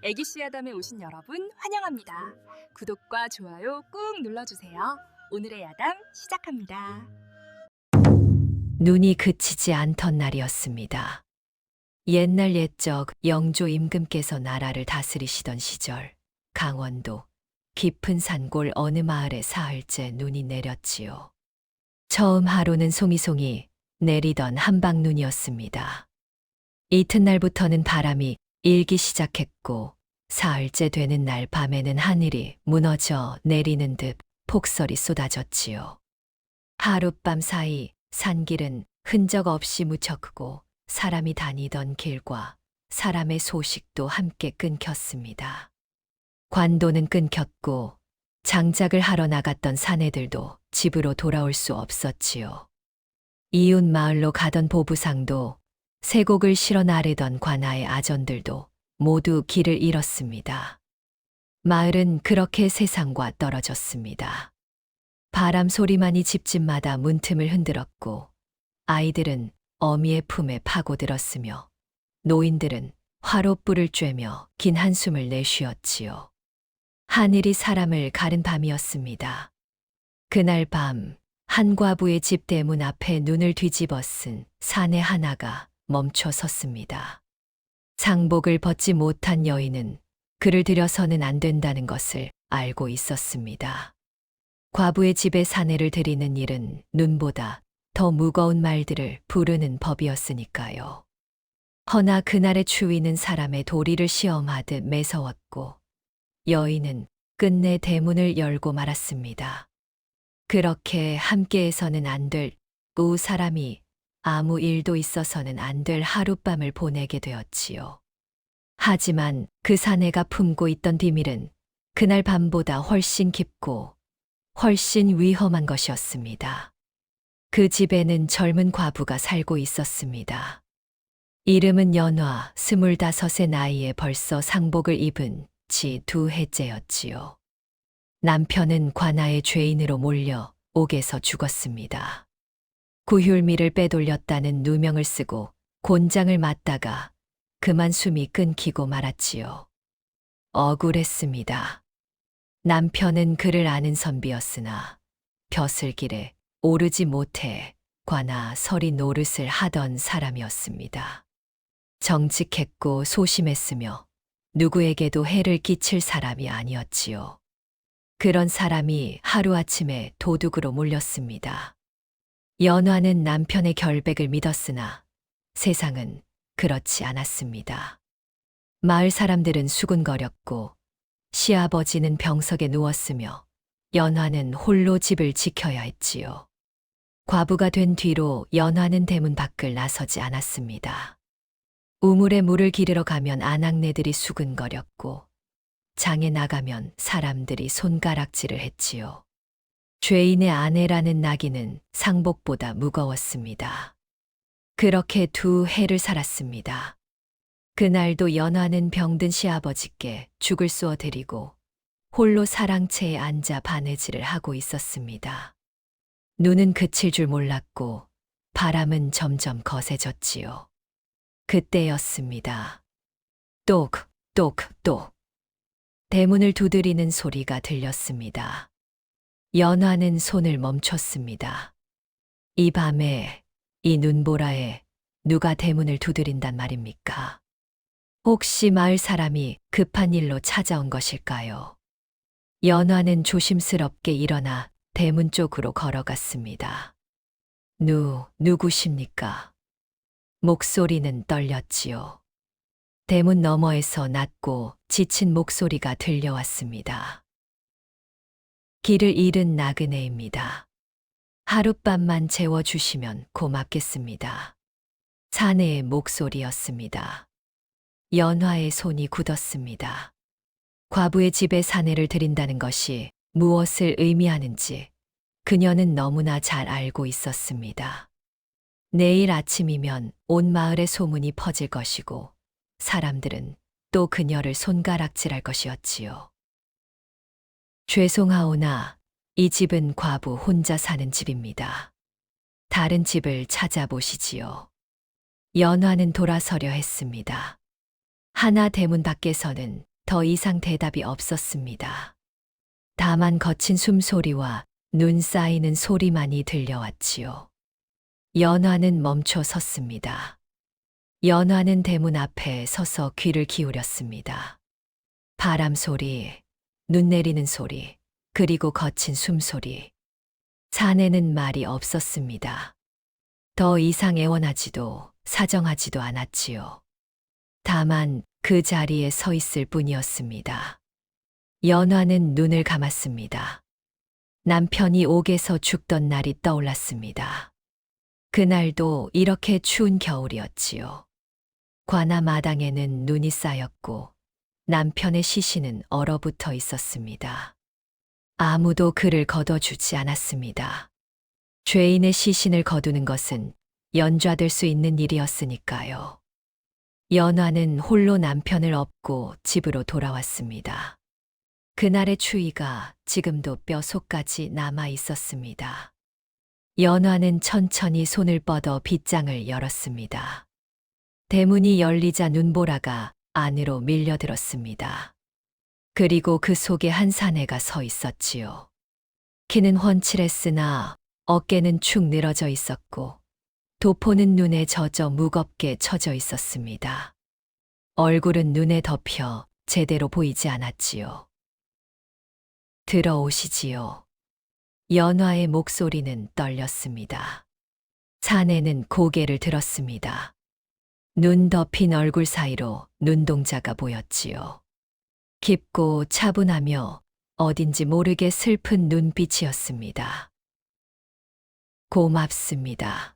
애기씨 야담에 오신 여러분 환영합니다. 구독과 좋아요 꾹 눌러주세요. 오늘의 야담 시작합니다. 눈이 그치지 않던 날이었습니다. 옛날 옛적 영조 임금께서 나라를 다스리시던 시절 강원도 깊은 산골 어느 마을에 사흘째 눈이 내렸지요. 처음 하루는 송이송이 내리던 한방눈이었습니다. 이튿날부터는 바람이 일기 시작했고 사흘째 되는 날 밤에는 하늘이 무너져 내리는 듯 폭설이 쏟아졌지요. 하룻밤 사이 산길은 흔적 없이 무척고 사람이 다니던 길과 사람의 소식도 함께 끊겼습니다. 관도는 끊겼고 장작을 하러 나갔던 사내들도 집으로 돌아올 수 없었지요. 이웃 마을로 가던 보부상도 쇠곡을 실어 나르던 관아의 아전들도 모두 길을 잃었습니다. 마을은 그렇게 세상과 떨어졌습니다. 바람 소리만이 집집마다 문틈을 흔들었고 아이들은 어미의 품에 파고들었으며 노인들은 화롯불을 쬐며 긴 한숨을 내쉬었지요. 하늘이 사람을 가른 밤이었습니다. 그날 밤 한 과부의 집 대문 앞에 눈을 뒤집어 쓴 사내 하나가 멈춰 섰습니다. 상복을 벗지 못한 여인은 그를 들여서는 안 된다는 것을 알고 있었습니다. 과부의 집에 사내를 들이는 일은 눈보다 더 무거운 말들을 부르는 법이었으니까요. 허나 그날의 추위는 사람의 도리를 시험하듯 매서웠고 여인은 끝내 대문을 열고 말았습니다. 그렇게 함께해서는 안 될 두 사람이 아무 일도 있어서는 안 될 하룻밤을 보내게 되었지요. 하지만 그 사내가 품고 있던 비밀은 그날 밤보다 훨씬 깊고 훨씬 위험한 것이었습니다. 그 집에는 젊은 과부가 살고 있었습니다. 이름은 연화, 25의 나이에 벌써 상복을 입은 지 2해째였지요. 남편은 관아의 죄인으로 몰려 옥에서 죽었습니다. 구휼미를 빼돌렸다는 누명을 쓰고 곤장을 맞다가 그만 숨이 끊기고 말았지요. 억울했습니다. 남편은 그를 아는 선비였으나 벼슬길에 오르지 못해 관아 서리 노릇을 하던 사람이었습니다. 정직했고 소심했으며 누구에게도 해를 끼칠 사람이 아니었지요. 그런 사람이 하루아침에 도둑으로 몰렸습니다. 연화는 남편의 결백을 믿었으나 세상은 그렇지 않았습니다. 마을 사람들은 수군거렸고 시아버지는 병석에 누웠으며 연화는 홀로 집을 지켜야 했지요. 과부가 된 뒤로 연화는 대문 밖을 나서지 않았습니다. 우물에 물을 기르러 가면 아낙네들이 수군거렸고 장에 나가면 사람들이 손가락질을 했지요. 죄인의 아내라는 낙인은 상복보다 무거웠습니다. 그렇게 2해를 살았습니다. 그날도 연화는 병든 시아버지께 죽을 쏘어 드리고 홀로 사랑채에 앉아 바느질을 하고 있었습니다. 눈은 그칠 줄 몰랐고 바람은 점점 거세졌지요. 그때였습니다. 똑, 똑, 똑. 대문을 두드리는 소리가 들렸습니다. 연화는 손을 멈췄습니다. 이 밤에, 이 눈보라에 누가 대문을 두드린단 말입니까? 혹시 마을 사람이 급한 일로 찾아온 것일까요? 연화는 조심스럽게 일어나 대문 쪽으로 걸어갔습니다. 누구십니까? 목소리는 떨렸지요. 대문 너머에서 낮고 지친 목소리가 들려왔습니다. 길을 잃은 나그네입니다. 하룻밤만 재워주시면 고맙겠습니다. 사내의 목소리였습니다. 연화의 손이 굳었습니다. 과부의 집에 사내를 드린다는 것이 무엇을 의미하는지 그녀는 너무나 잘 알고 있었습니다. 내일 아침이면 온 마을에 소문이 퍼질 것이고 사람들은 또 그녀를 손가락질할 것이었지요. 죄송하오나 이 집은 과부 혼자 사는 집입니다. 다른 집을 찾아보시지요. 연화는 돌아서려 했습니다. 하나 대문 밖에서는 더 이상 대답이 없었습니다. 다만 거친 숨소리와 눈 쌓이는 소리만이 들려왔지요. 연화는 멈춰 섰습니다. 연화는 대문 앞에 서서 귀를 기울였습니다. 바람 소리, 눈 내리는 소리, 그리고 거친 숨소리. 사내는 말이 없었습니다. 더 이상 애원하지도 사정하지도 않았지요. 다만 그 자리에 서 있을 뿐이었습니다. 연화는 눈을 감았습니다. 남편이 옥에서 죽던 날이 떠올랐습니다. 그날도 이렇게 추운 겨울이었지요. 관아 마당에는 눈이 쌓였고 남편의 시신은 얼어붙어 있었습니다. 아무도 그를 걷어주지 않았습니다. 죄인의 시신을 거두는 것은 연좌될 수 있는 일이었으니까요. 연화는 홀로 남편을 업고 집으로 돌아왔습니다. 그날의 추위가 지금도 뼛속까지 남아 있었습니다. 연화는 천천히 손을 뻗어 빗장을 열었습니다. 대문이 열리자 눈보라가 안으로 밀려들었습니다. 그리고 그 속에 한 사내가 서 있었지요. 키는 훤칠했으나 어깨는 축 늘어져 있었고 도포는 눈에 젖어 무겁게 쳐져 있었습니다. 얼굴은 눈에 덮여 제대로 보이지 않았지요. 들어오시지요. 연화의 목소리는 떨렸습니다. 사내는 고개를 들었습니다. 눈 덮인 얼굴 사이로 눈동자가 보였지요. 깊고 차분하며 어딘지 모르게 슬픈 눈빛이었습니다. 고맙습니다.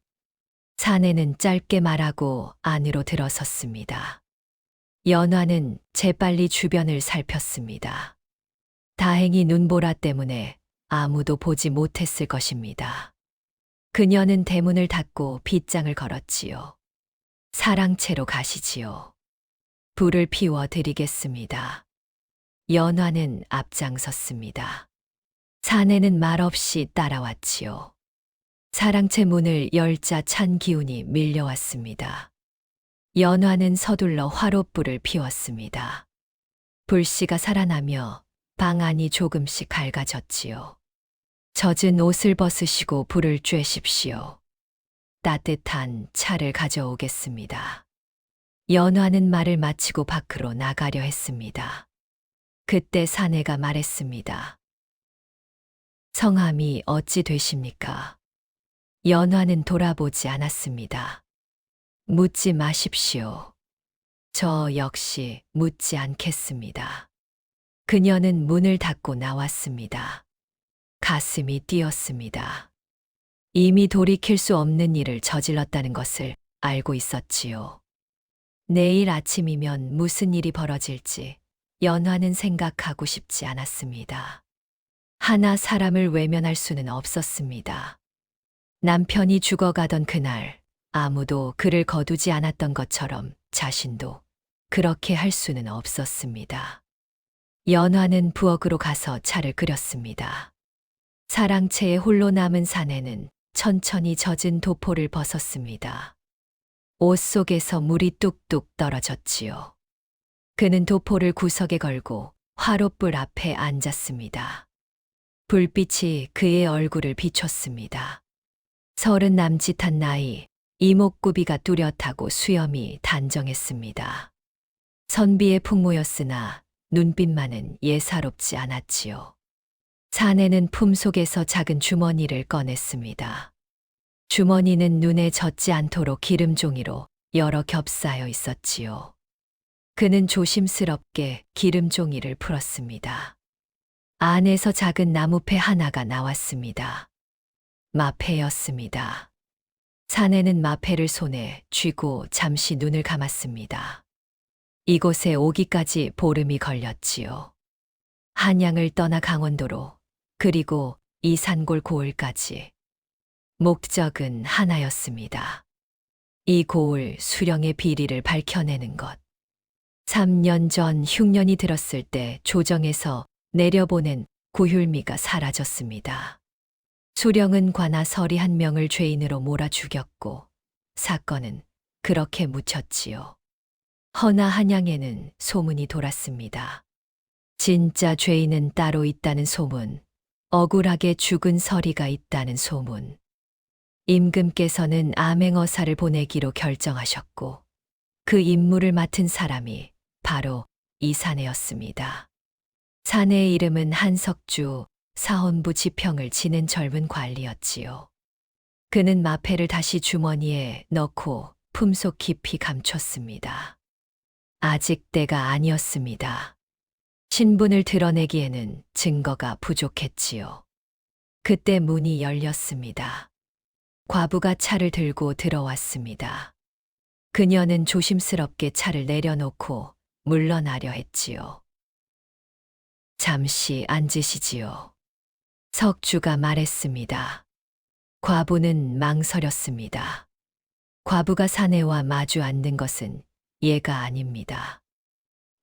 사내는 짧게 말하고 안으로 들어섰습니다. 연화는 재빨리 주변을 살폈습니다. 다행히 눈보라 때문에 아무도 보지 못했을 것입니다. 그녀는 대문을 닫고 빗장을 걸었지요. 사랑채로 가시지요. 불을 피워 드리겠습니다. 연화는 앞장섰습니다. 사내는 말없이 따라왔지요. 사랑채 문을 열자 찬 기운이 밀려왔습니다. 연화는 서둘러 화롯불을 피웠습니다. 불씨가 살아나며 방 안이 조금씩 밝아졌지요. 젖은 옷을 벗으시고 불을 쬐십시오. 따뜻한 차를 가져오겠습니다. 연화는 말을 마치고 밖으로 나가려 했습니다. 그때 사내가 말했습니다. 성함이 어찌 되십니까? 연화는 돌아보지 않았습니다. 묻지 마십시오. 저 역시 묻지 않겠습니다. 그녀는 문을 닫고 나왔습니다. 가슴이 뛰었습니다. 이미 돌이킬 수 없는 일을 저질렀다는 것을 알고 있었지요. 내일 아침이면 무슨 일이 벌어질지 연화는 생각하고 싶지 않았습니다. 하나 사람을 외면할 수는 없었습니다. 남편이 죽어가던 그날 아무도 그를 거두지 않았던 것처럼 자신도 그렇게 할 수는 없었습니다. 연화는 부엌으로 가서 차를 끓였습니다. 사랑채에 홀로 남은 사내는 천천히 젖은 도포를 벗었습니다. 옷 속에서 물이 뚝뚝 떨어졌지요. 그는 도포를 구석에 걸고 화롯불 앞에 앉았습니다. 불빛이 그의 얼굴을 비췄습니다. 30 남짓한 나이, 이목구비가 뚜렷하고 수염이 단정했습니다. 선비의 풍모였으나 눈빛만은 예사롭지 않았지요. 사내는 품속에서 작은 주머니를 꺼냈습니다. 주머니는 눈에 젖지 않도록 기름종이로 여러 겹싸여 있었지요. 그는 조심스럽게 기름종이를 풀었습니다. 안에서 작은 나무패 하나가 나왔습니다. 마패였습니다. 사내는 마패를 손에 쥐고 잠시 눈을 감았습니다. 이곳에 오기까지 보름이 걸렸지요. 한양을 떠나 강원도로, 그리고 이 산골 고을까지. 목적은 하나였습니다. 이 고을 수령의 비리를 밝혀내는 것. 3년 전 흉년이 들었을 때 조정에서 내려보낸 구휼미가 사라졌습니다. 수령은 관아 서리 한 명을 죄인으로 몰아 죽였고 사건은 그렇게 묻혔지요. 허나 한양에는 소문이 돌았습니다. 진짜 죄인은 따로 있다는 소문, 억울하게 죽은 서리가 있다는 소문. 임금께서는 암행어사를 보내기로 결정하셨고 그 임무를 맡은 사람이 바로 이 사내였습니다. 사내의 이름은 한석주, 사헌부 지평을 지낸 젊은 관리였지요. 그는 마패를 다시 주머니에 넣고 품속 깊이 감췄습니다. 아직 때가 아니었습니다. 신분을 드러내기에는 증거가 부족했지요. 그때 문이 열렸습니다. 과부가 차를 들고 들어왔습니다. 그녀는 조심스럽게 차를 내려놓고 물러나려 했지요. 잠시 앉으시지요. 석주가 말했습니다. 과부는 망설였습니다. 과부가 사내와 마주 앉는 것은 예가 아닙니다.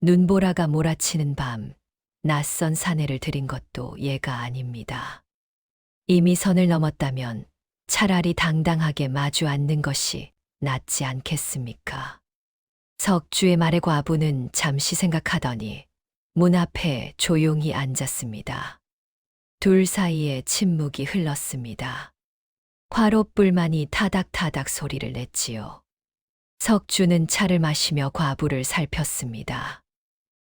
눈보라가 몰아치는 밤, 낯선 사내를 들인 것도 예가 아닙니다. 이미 선을 넘었다면 차라리 당당하게 마주 앉는 것이 낫지 않겠습니까? 석주의 말에 과부는 잠시 생각하더니 문 앞에 조용히 앉았습니다. 둘 사이에 침묵이 흘렀습니다. 화롯불만이 타닥타닥 소리를 냈지요. 석주는 차를 마시며 과부를 살폈습니다.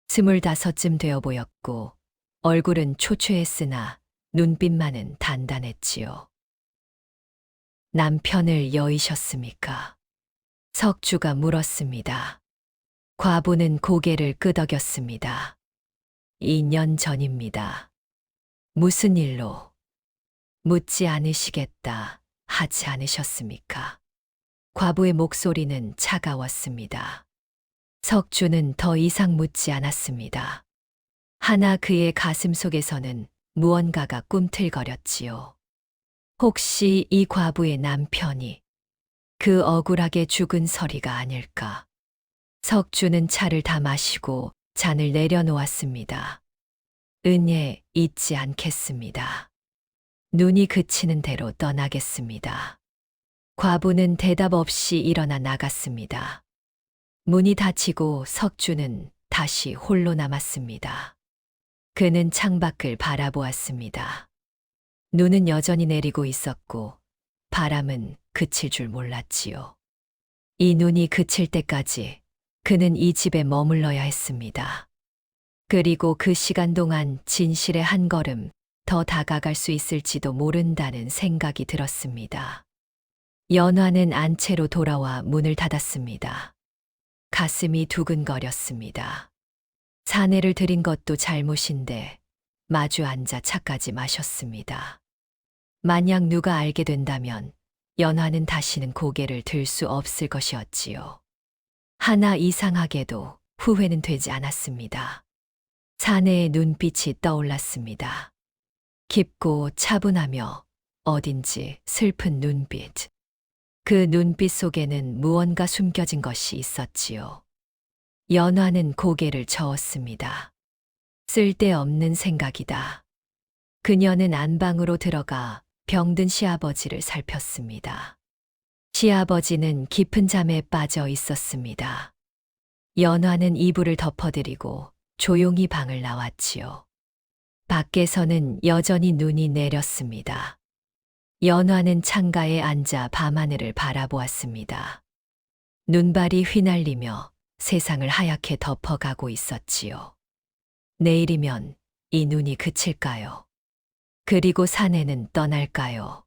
25쯤 되어 보였고 얼굴은 초췌했으나 눈빛만은 단단했지요. 남편을 여의셨습니까? 석주가 물었습니다. 과부는 고개를 끄덕였습니다. 2년 전입니다. 무슨 일로? 묻지 않으시겠다 하지 않으셨습니까? 과부의 목소리는 차가웠습니다. 석주는 더 이상 묻지 않았습니다. 하나 그의 가슴 속에서는 무언가가 꿈틀거렸지요. 혹시 이 과부의 남편이 그 억울하게 죽은 서리가 아닐까? 석주는 차를 다 마시고 잔을 내려놓았습니다. 은혜 잊지 않겠습니다. 눈이 그치는 대로 떠나겠습니다. 과부는 대답 없이 일어나 나갔습니다. 문이 닫히고 석주는 다시 홀로 남았습니다. 그는 창밖을 바라보았습니다. 눈은 여전히 내리고 있었고 바람은 그칠 줄 몰랐지요. 이 눈이 그칠 때까지 그는 이 집에 머물러야 했습니다. 그리고 그 시간 동안 진실의 한 걸음 더 다가갈 수 있을지도 모른다는 생각이 들었습니다. 연화는 안채로 돌아와 문을 닫았습니다. 가슴이 두근거렸습니다. 사내를 들인 것도 잘못인데 마주 앉아 차까지 마셨습니다. 만약 누가 알게 된다면 연화는 다시는 고개를 들 수 없을 것이었지요. 하나 이상하게도 후회는 되지 않았습니다. 사내의 눈빛이 떠올랐습니다. 깊고 차분하며 어딘지 슬픈 눈빛. 그 눈빛 속에는 무언가 숨겨진 것이 있었지요. 연화는 고개를 저었습니다. 쓸데없는 생각이다. 그녀는 안방으로 들어가 병든 시아버지를 살폈습니다. 시아버지는 깊은 잠에 빠져 있었습니다. 연화는 이불을 덮어드리고 조용히 방을 나왔지요. 밖에서는 여전히 눈이 내렸습니다. 연화는 창가에 앉아 밤하늘을 바라보았습니다. 눈발이 휘날리며 세상을 하얗게 덮어가고 있었지요. 내일이면 이 눈이 그칠까요? 그리고 사내는 떠날까요?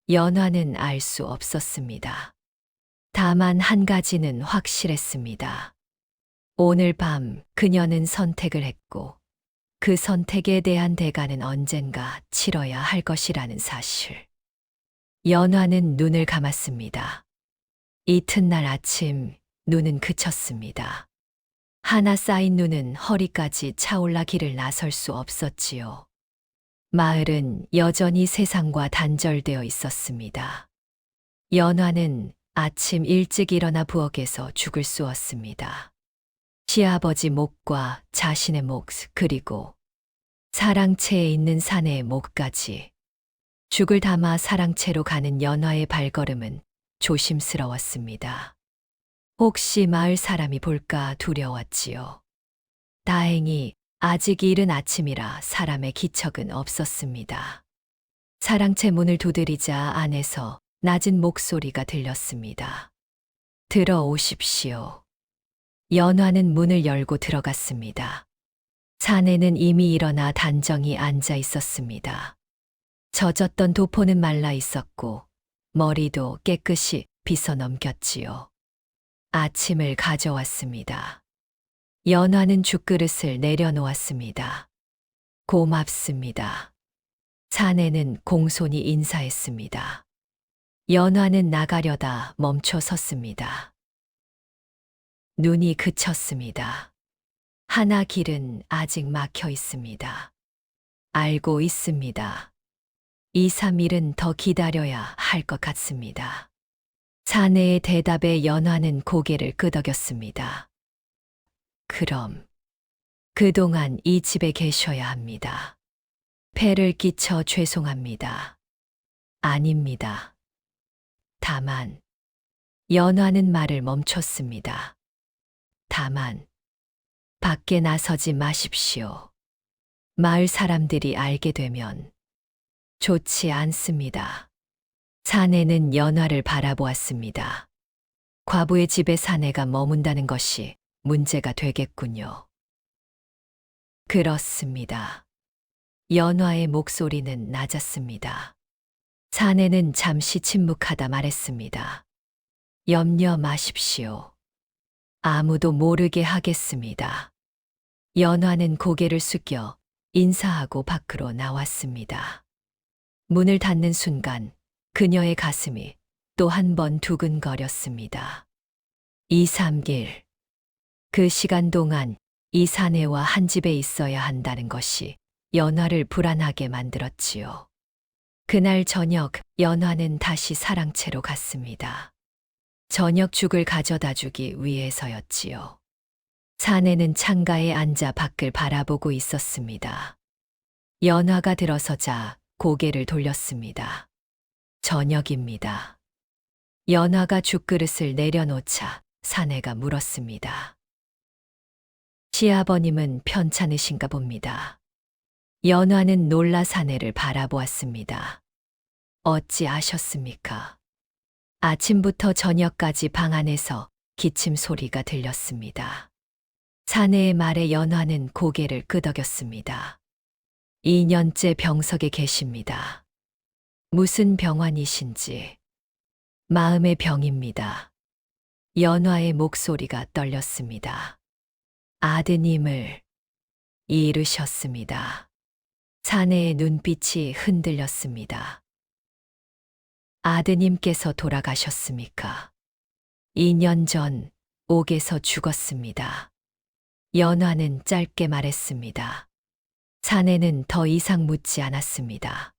연화는 알 수 없었습니다. 다만 한 가지는 확실했습니다. 오늘 밤 그녀는 선택을 했고 그 선택에 대한 대가는 언젠가 치러야 할 것이라는 사실. 연화는 눈을 감았습니다. 이튿날 아침 눈은 그쳤습니다. 하나 쌓인 눈은 허리까지 차올라 길을 나설 수 없었지요. 마을은 여전히 세상과 단절되어 있었습니다. 연화는 아침 일찍 일어나 부엌에서 죽을 쑤었습니다. 시아버지 목과 자신의 목 그리고 사랑채에 있는 사내의 목까지. 죽을 담아 사랑채로 가는 연화의 발걸음은 조심스러웠습니다. 혹시 마을 사람이 볼까 두려웠지요. 다행히 아직 이른 아침이라 사람의 기척은 없었습니다. 사랑채 문을 두드리자 안에서 낮은 목소리가 들렸습니다. 들어오십시오. 연화는 문을 열고 들어갔습니다. 사내는 이미 일어나 단정히 앉아 있었습니다. 젖었던 도포는 말라 있었고 머리도 깨끗이 빗어 넘겼지요. 아침을 가져왔습니다. 연화는 죽그릇을 내려놓았습니다. 고맙습니다. 사내는 공손히 인사했습니다. 연화는 나가려다 멈춰 섰습니다. 눈이 그쳤습니다. 하나 길은 아직 막혀 있습니다. 알고 있습니다. 2, 3일은 더 기다려야 할 것 같습니다. 사내의 대답에 연화는 고개를 끄덕였습니다. 그럼 그동안 이 집에 계셔야 합니다. 폐를 끼쳐 죄송합니다. 아닙니다. 다만 연화는 말을 멈췄습니다. 다만 밖에 나서지 마십시오. 마을 사람들이 알게 되면 좋지 않습니다. 사내는 연화를 바라보았습니다. 과부의 집에 사내가 머문다는 것이 문제가 되겠군요. 그렇습니다. 연화의 목소리는 낮았습니다. 사내는 잠시 침묵하다 말했습니다. 염려 마십시오. 아무도 모르게 하겠습니다. 연화는 고개를 숙여 인사하고 밖으로 나왔습니다. 문을 닫는 순간 그녀의 가슴이 또 한 번 두근거렸습니다. 2, 3일. 그 시간 동안 이 사내와 한 집에 있어야 한다는 것이 연화를 불안하게 만들었지요. 그날 저녁 연화는 다시 사랑채로 갔습니다. 저녁죽을 가져다 주기 위해서였지요. 사내는 창가에 앉아 밖을 바라보고 있었습니다. 연화가 들어서자 고개를 돌렸습니다. 저녁입니다. 연화가 죽그릇을 내려놓자 사내가 물었습니다. 시아버님은 편찮으신가 봅니다. 연화는 놀라 사내를 바라보았습니다. 어찌 아셨습니까? 아침부터 저녁까지 방 안에서 기침 소리가 들렸습니다. 사내의 말에 연화는 고개를 끄덕였습니다. 2년째 병석에 계십니다. 무슨 병환이신지. 마음의 병입니다. 연화의 목소리가 떨렸습니다. 아드님을 잃으셨습니다. 사내의 눈빛이 흔들렸습니다. 아드님께서 돌아가셨습니까? 2년 전 옥에서 죽었습니다. 연화는 짧게 말했습니다. 사내는 더 이상 묻지 않았습니다.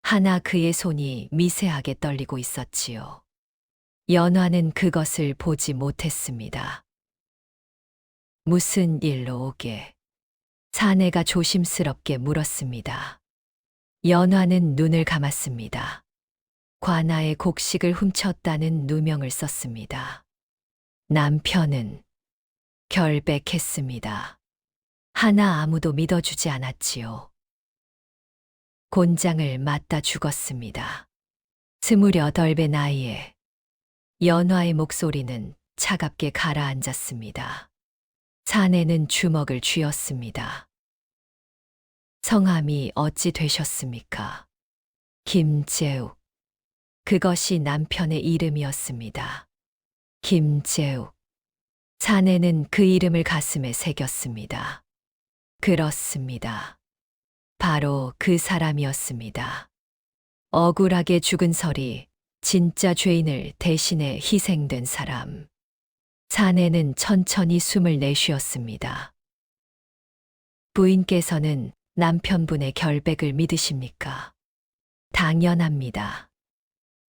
하나 그의 손이 미세하게 떨리고 있었지요. 연화는 그것을 보지 못했습니다. 무슨 일로 오게? 사내가 조심스럽게 물었습니다. 연화는 눈을 감았습니다. 관아의 곡식을 훔쳤다는 누명을 썼습니다. 남편은 결백했습니다. 하나 아무도 믿어주지 않았지요. 곤장을 맞다 죽었습니다. 28의 나이에 연화의 목소리는 차갑게 가라앉았습니다. 사내는 주먹을 쥐었습니다. 성함이 어찌 되셨습니까? 김재욱. 그것이 남편의 이름이었습니다. 김재욱. 사내는 그 이름을 가슴에 새겼습니다. 그렇습니다. 바로 그 사람이었습니다. 억울하게 죽은 설이 진짜 죄인을 대신해 희생된 사람. 사내는 천천히 숨을 내쉬었습니다. 부인께서는 남편분의 결백을 믿으십니까? 당연합니다.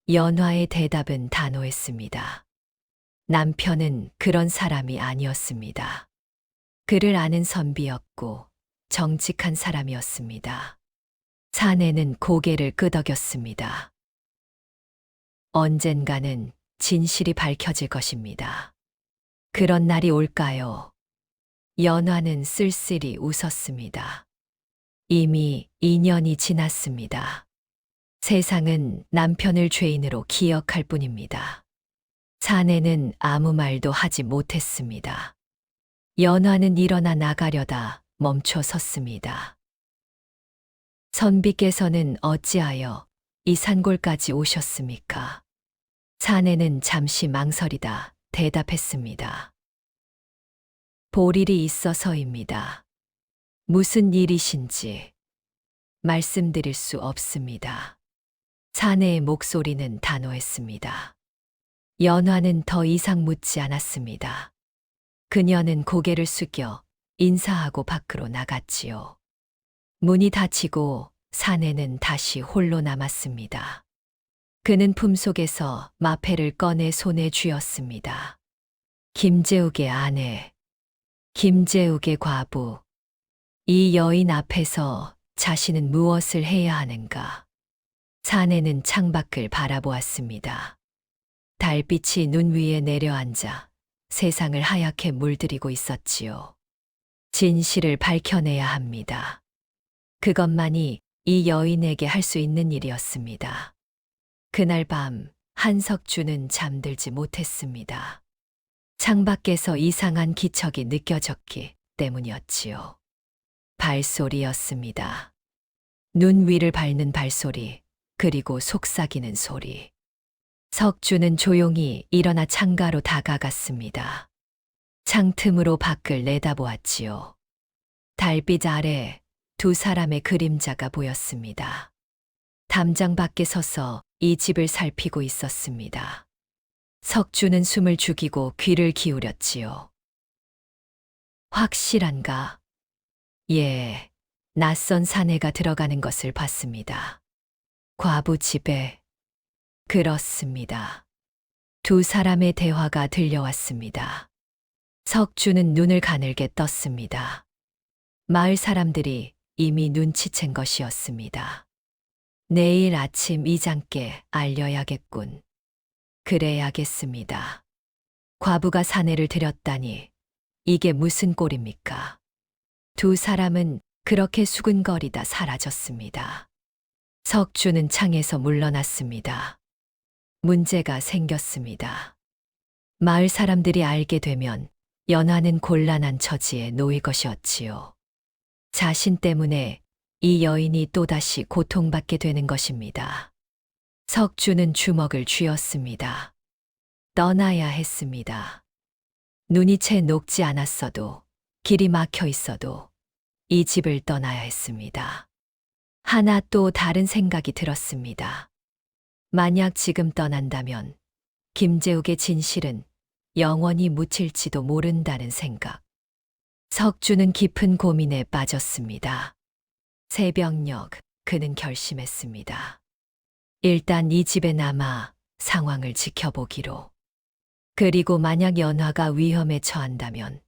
연화의 대답은 단호했습니다. 남편은 그런 사람이 아니었습니다. 그를 아는 선비였고 정직한 사람이었습니다. 사내는 고개를 끄덕였습니다. 언젠가는 진실이 밝혀질 것입니다. 그런 날이 올까요? 연화는 쓸쓸히 웃었습니다. 이미 2년이 지났습니다. 세상은 남편을 죄인으로 기억할 뿐입니다. 사내는 아무 말도 하지 못했습니다. 연화는 일어나 나가려다 멈춰 섰습니다. 선비께서는 어찌하여 이 산골까지 오셨습니까? 사내는 잠시 망설이다 대답했습니다. 볼일이 있어서입니다. 무슨 일이신지 말씀드릴 수 없습니다. 사내의 목소리는 단호했습니다. 연화는 더 이상 묻지 않았습니다. 그녀는 고개를 숙여 인사하고 밖으로 나갔지요. 문이 닫히고 사내는 다시 홀로 남았습니다. 그는 품속에서 마패를 꺼내 손에 쥐었습니다. 김재욱의 아내, 김재욱의 과부, 이 여인 앞에서 자신은 무엇을 해야 하는가? 사내는 창밖을 바라보았습니다. 달빛이 눈 위에 내려앉아 세상을 하얗게 물들이고 있었지요. 진실을 밝혀내야 합니다. 그것만이 이 여인에게 할 수 있는 일이었습니다. 그날 밤 한석주는 잠들지 못했습니다. 창밖에서 이상한 기척이 느껴졌기 때문이었지요. 발소리였습니다. 눈 위를 밟는 발소리, 그리고 속삭이는 소리. 석주는 조용히 일어나 창가로 다가갔습니다. 창틈으로 밖을 내다보았지요. 달빛 아래 두 사람의 그림자가 보였습니다. 담장 밖에 서서 이 집을 살피고 있었습니다. 석주는 숨을 죽이고 귀를 기울였지요. 확실한가? 예, 낯선 사내가 들어가는 것을 봤습니다. 과부 집에. 그렇습니다. 두 사람의 대화가 들려왔습니다. 석주는 눈을 가늘게 떴습니다. 마을 사람들이 이미 눈치챈 것이었습니다. 내일 아침 이장께 알려야겠군. 그래야겠습니다. 과부가 사내를 들였다니 이게 무슨 꼴입니까? 두 사람은 그렇게 수근거리다 사라졌습니다. 석주는 창에서 물러났습니다. 문제가 생겼습니다. 마을 사람들이 알게 되면 연화는 곤란한 처지에 놓일 것이었지요. 자신 때문에 이 여인이 또다시 고통받게 되는 것입니다. 석주는 주먹을 쥐었습니다. 떠나야 했습니다. 눈이 채 녹지 않았어도, 길이 막혀 있어도 이 집을 떠나야 했습니다. 하나 또 다른 생각이 들었습니다. 만약 지금 떠난다면 김재욱의 진실은 영원히 묻힐지도 모른다는 생각. 석주는 깊은 고민에 빠졌습니다. 새벽녘 그는 결심했습니다. 일단 이 집에 남아 상황을 지켜보기로. 그리고 만약 연화가 위험에 처한다면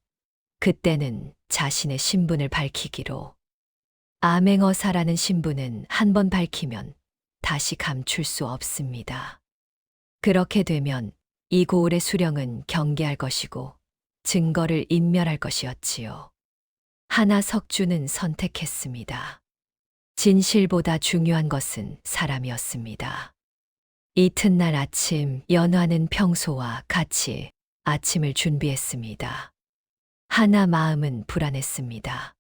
그때는 자신의 신분을 밝히기로. 암행어사라는 신분은 한 번 밝히면 다시 감출 수 없습니다. 그렇게 되면 이 고을의 수령은 경계할 것이고 증거를 인멸할 것이었지요. 하나 석주는 선택했습니다. 진실보다 중요한 것은 사람이었습니다. 이튿날 아침 연화는 평소와 같이 아침을 준비했습니다. 하나 마음은 불안했습니다.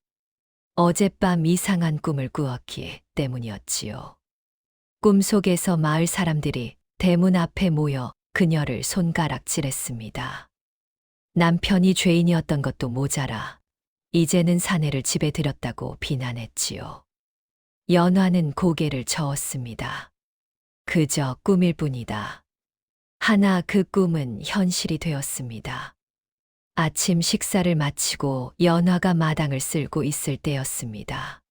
어젯밤 이상한 꿈을 꾸었기 때문이었지요. 꿈속에서 마을 사람들이 대문 앞에 모여 그녀를 손가락질했습니다. 남편이 죄인이었던 것도 모자라 이제는 사내를 집에 들였다고 비난했지요. 연화는 고개를 저었습니다. 그저 꿈일 뿐이다. 하나 그 꿈은 현실이 되었습니다. 아침 식사를 마치고 연화가 마당을 쓸고 있을 때였습니다.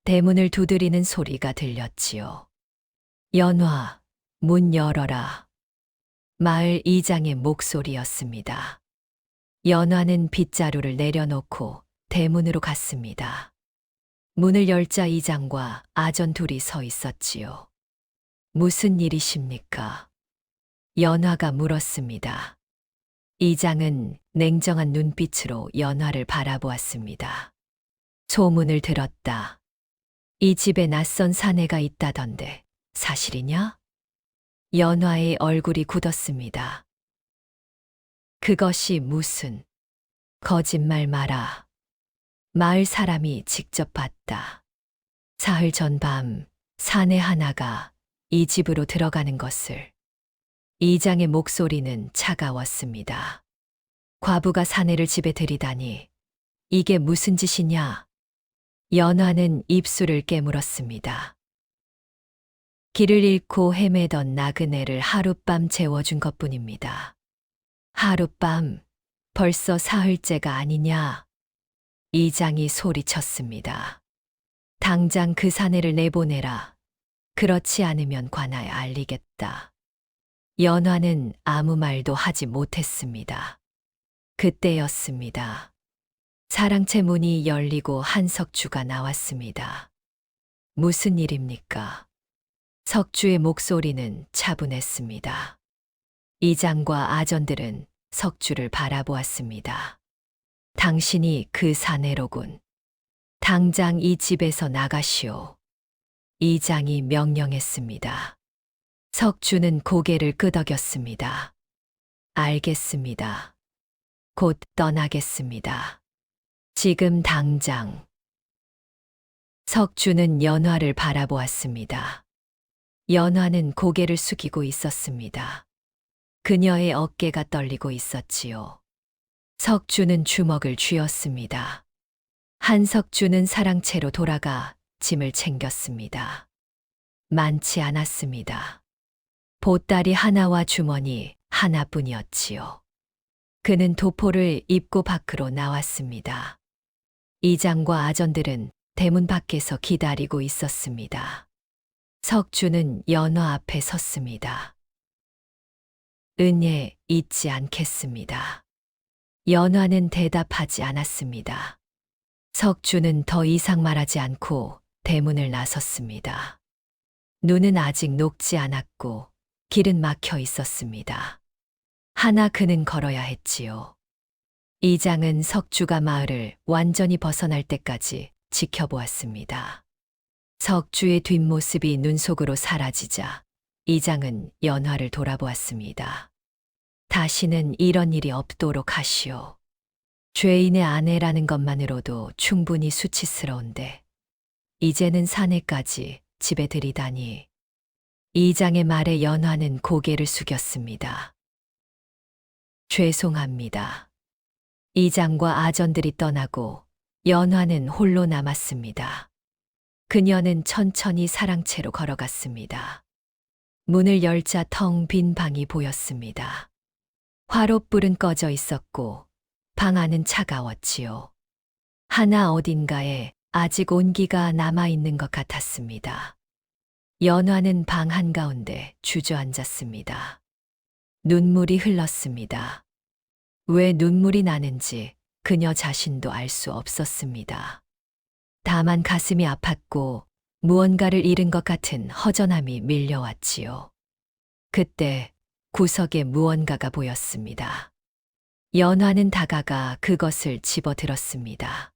대문을 두드리는 소리가 들렸지요. 연화, 문 열어라. 마을 이장의 목소리였습니다. 연화는 빗자루를 내려놓고 대문으로 갔습니다. 문을 열자 이장과 아전 둘이 서 있었지요. 무슨 일이십니까? 연화가 물었습니다. 이장은 냉정한 눈빛으로 연화를 바라보았습니다. 소문을 들었다. 이 집에 낯선 사내가 있다던데 사실이냐? 연화의 얼굴이 굳었습니다. 그것이 무슨 거짓말 마라. 마을 사람이 직접 봤다. 사흘 전 밤 사내 하나가 이 집으로 들어가는 것을. 이장의 목소리는 차가웠습니다. 과부가 사내를 집에 들이다니 이게 무슨 짓이냐? 연화는 입술을 깨물었습니다. 길을 잃고 헤매던 나그네를 하룻밤 재워준 것뿐입니다. 하룻밤, 벌써 사흘째가 아니냐? 이장이 소리쳤습니다. 당장 그 사내를 내보내라. 그렇지 않으면 관아에 알리겠다. 연화는 아무 말도 하지 못했습니다. 그때였습니다. 사랑채 문이 열리고 한석주가 나왔습니다. 무슨 일입니까? 석주의 목소리는 차분했습니다. 이장과 아전들은 석주를 바라보았습니다. 당신이 그 사내로군. 당장 이 집에서 나가시오. 이장이 명령했습니다. 석주는 고개를 끄덕였습니다. 알겠습니다. 곧 떠나겠습니다. 지금 당장. 석주는 연화를 바라보았습니다. 연화는 고개를 숙이고 있었습니다. 그녀의 어깨가 떨리고 있었지요. 석주는 주먹을 쥐었습니다. 한석주는 사랑채로 돌아가 짐을 챙겼습니다. 많지 않았습니다. 보따리 하나와 주머니 하나뿐이었지요. 그는 도포를 입고 밖으로 나왔습니다. 이장과 아전들은 대문 밖에서 기다리고 있었습니다. 석주는 연화 앞에 섰습니다. 은혜 잊지 않겠습니다. 연화는 대답하지 않았습니다. 석주는 더 이상 말하지 않고 대문을 나섰습니다. 눈은 아직 녹지 않았고 길은 막혀 있었습니다. 하나 그는 걸어야 했지요. 이장은 석주가 마을을 완전히 벗어날 때까지 지켜보았습니다. 석주의 뒷모습이 눈 속으로 사라지자 이장은 연화를 돌아보았습니다. 다시는 이런 일이 없도록 하시오. 죄인의 아내라는 것만으로도 충분히 수치스러운데 이제는 사내까지 집에 들이다니. 이장의 말에 연화는 고개를 숙였습니다. 죄송합니다. 이장과 아전들이 떠나고 연화는 홀로 남았습니다. 그녀는 천천히 사랑채로 걸어갔습니다. 문을 열자 텅 빈 방이 보였습니다. 화롯불은 꺼져 있었고 방 안은 차가웠지요. 하나 어딘가에 아직 온기가 남아있는 것 같았습니다. 연화는 방 한가운데 주저앉았습니다. 눈물이 흘렀습니다. 왜 눈물이 나는지 그녀 자신도 알 수 없었습니다. 다만 가슴이 아팠고 무언가를 잃은 것 같은 허전함이 밀려왔지요. 그때 구석에 무언가가 보였습니다. 연화는 다가가 그것을 집어들었습니다.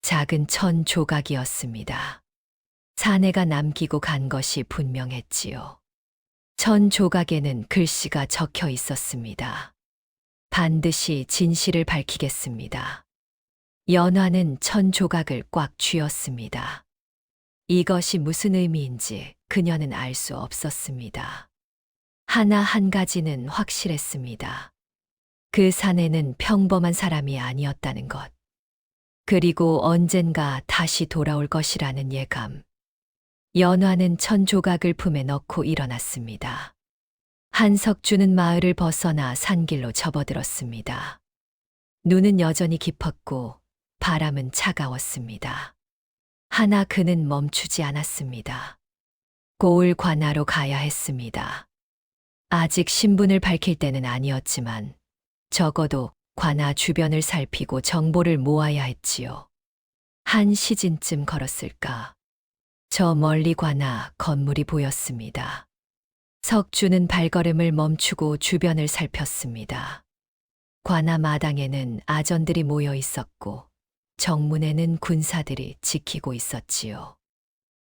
작은 천 조각이었습니다. 사내가 남기고 간 것이 분명했지요. 천 조각에는 글씨가 적혀 있었습니다. 반드시 진실을 밝히겠습니다. 연화는 천 조각을 꽉 쥐었습니다. 이것이 무슨 의미인지 그녀는 알 수 없었습니다. 하나 한 가지는 확실했습니다. 그 사내는 평범한 사람이 아니었다는 것. 그리고 언젠가 다시 돌아올 것이라는 예감. 연화는 천 조각을 품에 넣고 일어났습니다. 한석주는 마을을 벗어나 산길로 접어들었습니다. 눈은 여전히 깊었고 바람은 차가웠습니다. 하나 그는 멈추지 않았습니다. 고을 관하로 가야 했습니다. 아직 신분을 밝힐 때는 아니었지만 적어도 관아 주변을 살피고 정보를 모아야 했지요. 한 시즌쯤 걸었을까. 저 멀리 관아 건물이 보였습니다. 석주는 발걸음을 멈추고 주변을 살폈습니다. 관아 마당에는 아전들이 모여 있었고 정문에는 군사들이 지키고 있었지요.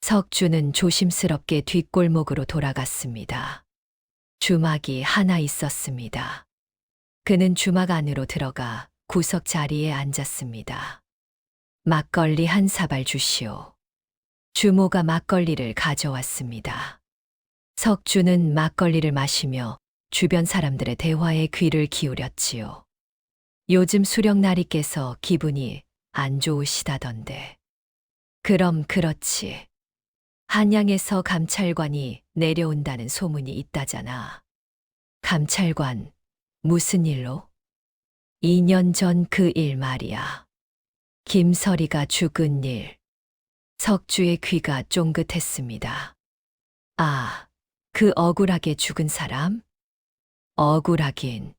석주는 조심스럽게 뒷골목으로 돌아갔습니다. 주막이 하나 있었습니다. 그는 주막 안으로 들어가 구석 자리에 앉았습니다. 막걸리 한 사발 주시오. 주모가 막걸리를 가져왔습니다. 석주는 막걸리를 마시며 주변 사람들의 대화에 귀를 기울였지요. 요즘 수령나리께서 기분이 안 좋으시다던데. 그럼 그렇지. 한양에서 감찰관이 내려온다는 소문이 있다잖아. 감찰관, 무슨 일로? 2년 전 그 일 말이야. 김설이가 죽은 일. 석주의 귀가 쫑긋했습니다. 아, 그 억울하게 죽은 사람? 억울하긴.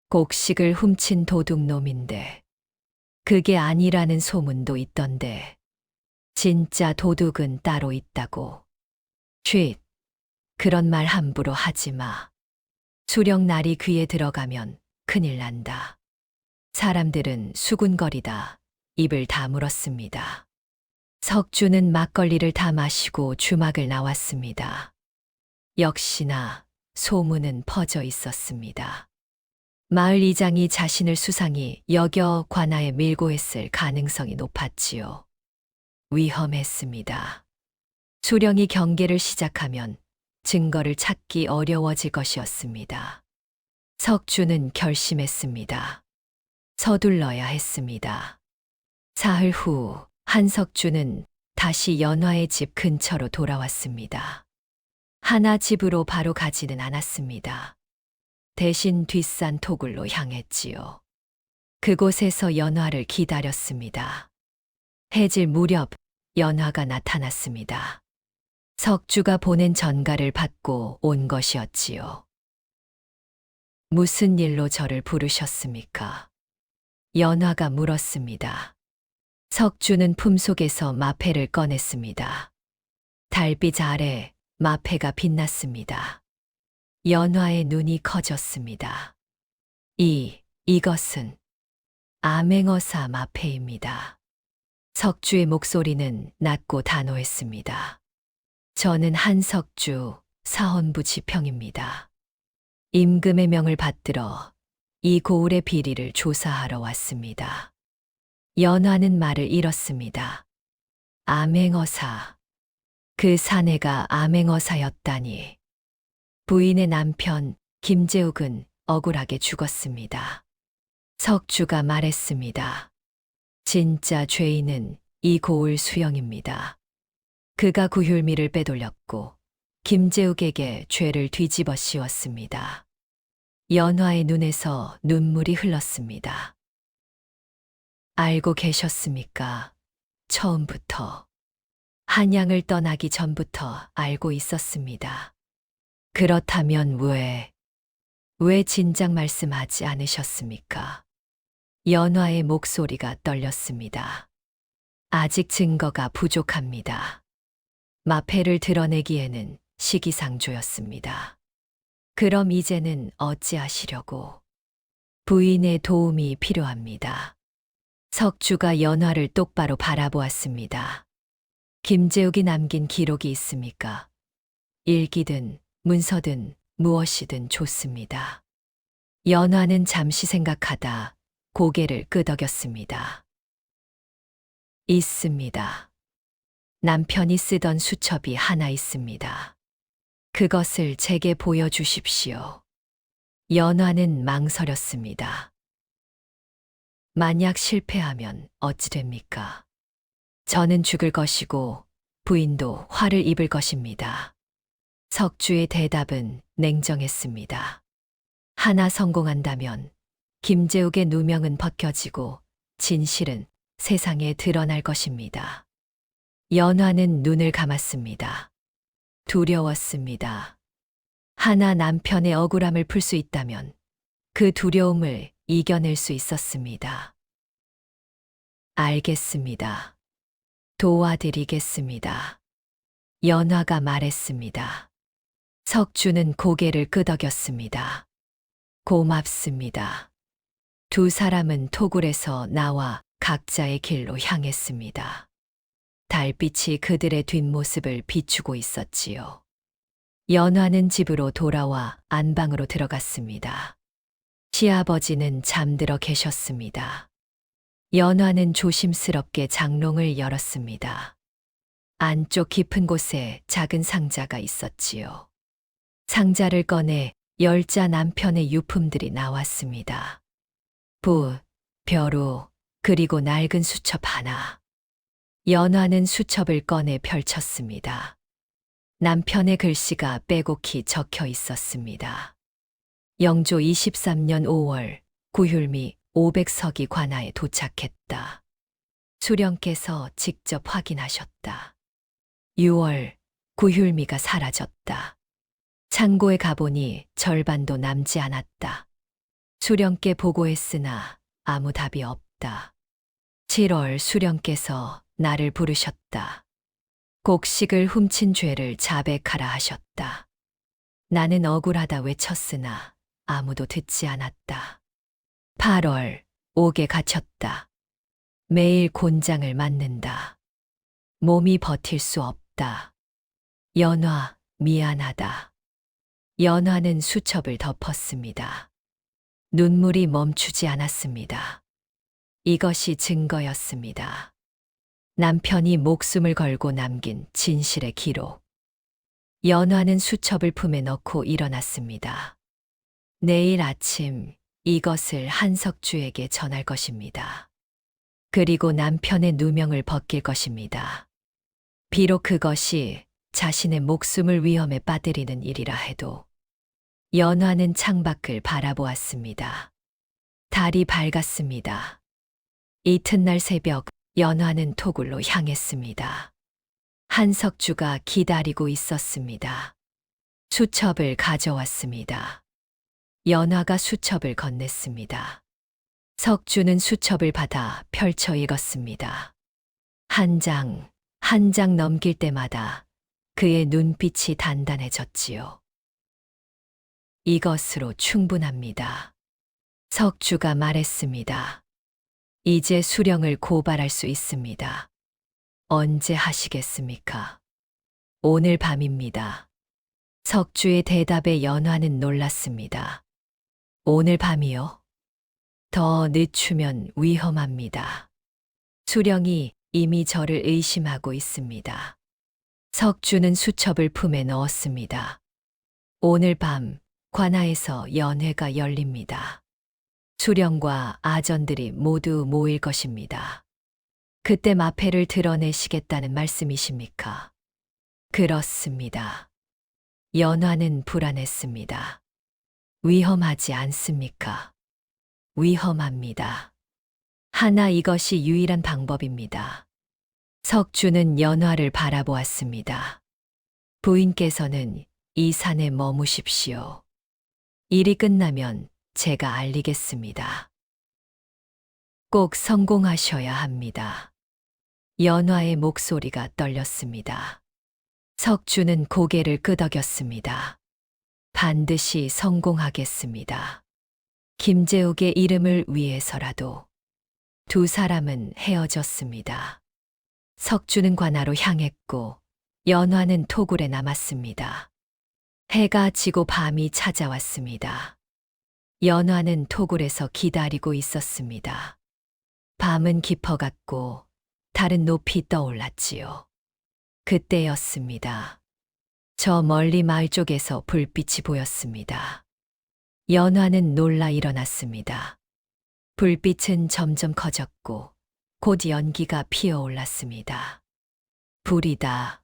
곡식을 훔친 도둑놈인데. 그게 아니라는 소문도 있던데. 진짜 도둑은 따로 있다고. 쉿. 그런 말 함부로 하지 마. 수령날이 귀에 들어가면 큰일 난다. 사람들은 수군거리다 입을 다물었습니다. 석주는 막걸리를 다 마시고 주막을 나왔습니다. 역시나 소문은 퍼져 있었습니다. 마을 이장이 자신을 수상히 여겨 관아에 밀고 했을 가능성이 높았지요. 위험했습니다. 수령이 경계를 시작하면 증거를 찾기 어려워질 것이었습니다. 석주는 결심했습니다. 서둘러야 했습니다. 사흘 후 한석주는 다시 연화의 집 근처로 돌아왔습니다. 하나 집으로 바로 가지는 않았습니다. 대신 뒷산 토굴로 향했지요. 그곳에서 연화를 기다렸습니다. 해질 무렵 연화가 나타났습니다. 석주가 보낸 전가를 받고 온 것이었지요. 무슨 일로 저를 부르셨습니까? 연화가 물었습니다. 석주는 품속에서 마패를 꺼냈습니다. 달빛 아래 마패가 빛났습니다. 연화의 눈이 커졌습니다. 이것은 암행어사 마패입니다. 석주의 목소리는 낮고 단호했습니다. 저는 한석주 사헌부 지평입니다. 임금의 명을 받들어 이 고을의 비리를 조사하러 왔습니다. 연화는 말을 잃었습니다. 암행어사. 그 사내가 암행어사였다니. 부인의 남편 김재욱은 억울하게 죽었습니다. 석주가 말했습니다. 진짜 죄인은 이 고을 수영입니다. 그가 구휼미를 빼돌렸고 김재욱에게 죄를 뒤집어 씌웠습니다. 연화의 눈에서 눈물이 흘렀습니다. 알고 계셨습니까? 처음부터. 한양을 떠나기 전부터 알고 있었습니다. 그렇다면 왜 진작 말씀하지 않으셨습니까? 연화의 목소리가 떨렸습니다. 아직 증거가 부족합니다. 마패를 드러내기에는 시기상조였습니다. 그럼 이제는 어찌하시려고? 부인의 도움이 필요합니다. 석주가 연화를 똑바로 바라보았습니다. 김재욱이 남긴 기록이 있습니까? 일기든 문서든 무엇이든 좋습니다. 연화는 잠시 생각하다 고개를 끄덕였습니다. 있습니다. 남편이 쓰던 수첩이 하나 있습니다. 그것을 제게 보여주십시오. 연화는 망설였습니다. 만약 실패하면 어찌 됩니까? 저는 죽을 것이고 부인도 화를 입을 것입니다. 석주의 대답은 냉정했습니다. 하나 성공한다면 김재욱의 누명은 벗겨지고 진실은 세상에 드러날 것입니다. 연화는 눈을 감았습니다. 두려웠습니다. 하나 남편의 억울함을 풀 수 있다면 그 두려움을 이겨낼 수 있었습니다. 알겠습니다. 도와드리겠습니다. 연화가 말했습니다. 석주는 고개를 끄덕였습니다. 고맙습니다. 두 사람은 토굴에서 나와 각자의 길로 향했습니다. 달빛이 그들의 뒷모습을 비추고 있었지요. 연화는 집으로 돌아와 안방으로 들어갔습니다. 시아버지는 잠들어 계셨습니다. 연화는 조심스럽게 장롱을 열었습니다. 안쪽 깊은 곳에 작은 상자가 있었지요. 상자를 꺼내 열자 남편의 유품들이 나왔습니다. 붓, 벼루, 그리고 낡은 수첩 하나. 연화는 수첩을 꺼내 펼쳤습니다. 남편의 글씨가 빼곡히 적혀 있었습니다. 영조 23년 5월 구휼미 500석이 관아에 도착했다. 수령께서 직접 확인하셨다. 6월 구휼미가 사라졌다. 창고에 가보니 절반도 남지 않았다. 수령께 보고했으나 아무 답이 없다. 7월 수령께서 나를 부르셨다. 곡식을 훔친 죄를 자백하라 하셨다. 나는 억울하다 외쳤으나 아무도 듣지 않았다. 8월 옥에 갇혔다. 매일 곤장을 맞는다. 몸이 버틸 수 없다. 연화, 미안하다. 연화는 수첩을 덮었습니다. 눈물이 멈추지 않았습니다. 이것이 증거였습니다. 남편이 목숨을 걸고 남긴 진실의 기록. 연화는 수첩을 품에 넣고 일어났습니다. 내일 아침 이것을 한석주에게 전할 것입니다. 그리고 남편의 누명을 벗길 것입니다. 비록 그것이 자신의 목숨을 위험에 빠뜨리는 일이라 해도. 연화는 창밖을 바라보았습니다. 달이 밝았습니다. 이튿날 새벽 연화는 토굴로 향했습니다. 한석주가 기다리고 있었습니다. 수첩을 가져왔습니다. 연화가 수첩을 건넸습니다. 석주는 수첩을 받아 펼쳐 읽었습니다. 한 장, 한 장 넘길 때마다 그의 눈빛이 단단해졌지요. 이것으로 충분합니다. 석주가 말했습니다. 이제 수령을 고발할 수 있습니다. 언제 하시겠습니까? 오늘 밤입니다. 석주의 대답에 연화는 놀랐습니다. 오늘 밤이요? 더 늦추면 위험합니다. 수령이 이미 저를 의심하고 있습니다. 석주는 수첩을 품에 넣었습니다. 오늘 밤 관아에서 연회가 열립니다. 수령과 아전들이 모두 모일 것입니다. 그때 마패를 드러내시겠다는 말씀이십니까? 그렇습니다. 연화는 불안했습니다. 위험하지 않습니까? 위험합니다. 하나 이것이 유일한 방법입니다. 석주는 연화를 바라보았습니다. 부인께서는 이 산에 머무십시오. 일이 끝나면 제가 알리겠습니다. 꼭 성공하셔야 합니다. 연화의 목소리가 떨렸습니다. 석주는 고개를 끄덕였습니다. 반드시 성공하겠습니다. 김재욱의 이름을 위해서라도. 두 사람은 헤어졌습니다. 석주는 관아로 향했고 연화는 토굴에 남았습니다. 해가 지고 밤이 찾아왔습니다. 연화는 토굴에서 기다리고 있었습니다. 밤은 깊어갔고 달은 높이 떠올랐지요. 그때였습니다. 저 멀리 마을 쪽에서 불빛이 보였습니다. 연화는 놀라 일어났습니다. 불빛은 점점 커졌고 곧 연기가 피어올랐습니다. 불이다.